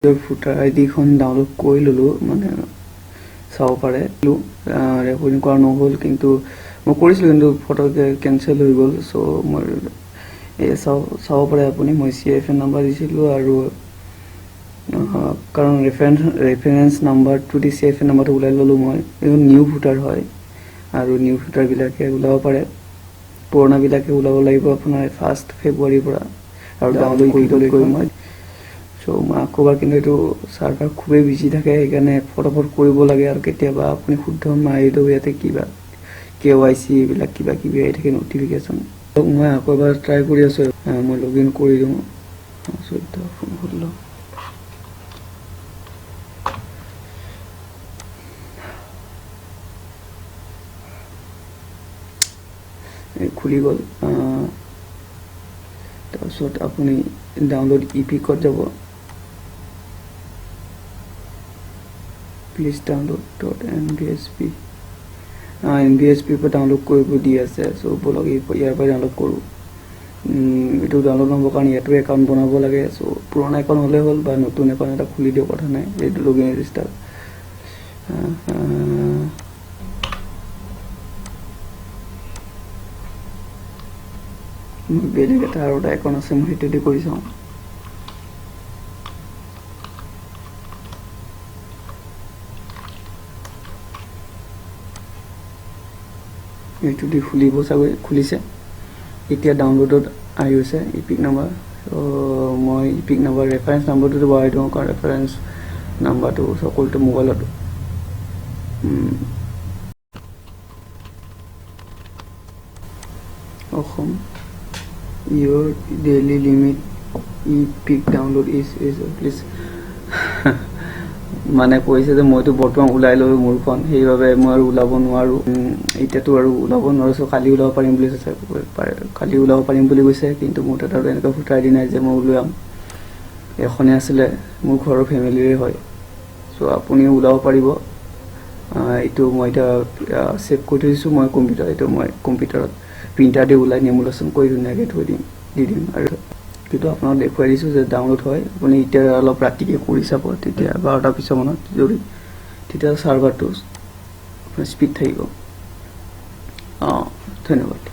ফুটাৰ আইডিখন ডাউনলোড কৰি ল'লোঁ, মানে চাব পাৰে। ৰেকৰ্ডিং কৰা নহ'ল, কিন্তু মই কৰিছিলোঁ, কিন্তু ফটোকে কেঞ্চেল হৈ গ'ল। চ' মই এই চাব পাৰে আপুনি। মই CFN নাম্বাৰ দিছিলোঁ, আৰু কাৰণ ৰেফাৰেঞ্চ নাম্বাৰটো দি CFN নাম্বাৰটো ওলাই ল'লোঁ মই। এইখন নিউ ভোটাৰ হয়, আৰু নিউ ভোটাৰবিলাকে ওলাব পাৰে। পুৰণাবিলাকে ওলাব লাগিব আপোনাৰ 1 ফেব্ৰুৱাৰীৰ পৰা, আৰু ডাউনলোড কৰি মই। চ' মই আকৌ এবাৰ, কিন্তু এইটো চাৰ্ভাৰ খুবেই বিজি থাকে, সেইকাৰণে ফটাফট কৰিব লাগে। আৰু কেতিয়াবা আপুনি শুদ্ধ মাৰিলেও ইয়াতে কিবা KYC এইবিলাক কিবা কিবি আহি থাকে নটিফিকেশ্যন। মই আকৌ এবাৰ ট্ৰাই কৰি আছোঁ। মই লগ ইন কৰি দিওঁ। 14 ফোন কৰিলোঁ। খুলি গ'ল। তাৰপিছত আপুনি ডাউনলোড ইপিকত যাব। প্লিজ ডাউনলোড .nbsp NBSP পৰা ডাউনলোড কৰিব দি আছে। চ' বলক ইয়াৰ পৰা ডাউনলোড কৰোঁ। এইটো ডাউনলোড নহ'বৰ কাৰণে ইয়াতো একাউণ্ট বনাব লাগে। চ' পুৰণা একাউণ্ট হ'লে হ'ল, বা নতুন একাউণ্ট এটা খুলি দিয়ক, কথা নাই। এইটো লগ ইন ৰেজিষ্টাৰ। বেলেগ এটা আৰু এটা একাউণ্ট আছে, মই সেইটোতে কৰি চাওঁ। এইটো দি খুলিব চাগৈ, খুলিছে। এতিয়া ডাউনলোডত আহি গৈছে ইপিক নাম্বাৰ। মই ইপিক নাম্বাৰ ৰেফাৰেঞ্চ নাম্বাৰটোতো বহাই দিওঁ, কাৰণ ৰেফাৰেঞ্চ নাম্বাৰটো সকলোতে মোবাইলত। Assam, your daily limit epic download is please মানে কৈছে যে মইতো বৰ্তমান ওলাই ল'লোঁ মোৰখন, সেইবাবে মই আৰু ওলাব নোৱাৰোঁ। এতিয়াতো আৰু ওলাব নোৱাৰোঁ। চ' কালি ওলাব পাৰিম বুলি কৈছে, কালি ওলাব পাৰিম বুলি কৈছে। কিন্তু মোৰ তাত আৰু এনেকুৱা ভোটাৰ আইডি নাই যে মই ওলাম। এখনে আছিলে, মোৰ ঘৰৰ ফেমিলিৰে হয়। চ' আপুনিও ওলাব পাৰিব। এইটো মই এতিয়া ছেভ কৰি থৈ দিছোঁ মই কম্পিউটাৰ। এইটো মই কম্পিউটাৰত প্ৰিণ্টাৰ দি ওলাই নিমুলেশ্যন কৰি ধুনীয়াকৈ থৈ দি দিম। আৰু কিন্তু আপোনাক দেখুৱাই দিছোঁ যে ডাউনলোড হয়। আপুনি এতিয়া অলপ ৰাতিকৈ কৰি চাব, তেতিয়া 12টাৰ পিছৰ মানত যদি, তেতিয়া চাৰ্ভাৰটো আপোনাৰ স্পীড থাকিব। ধন্যবাদ।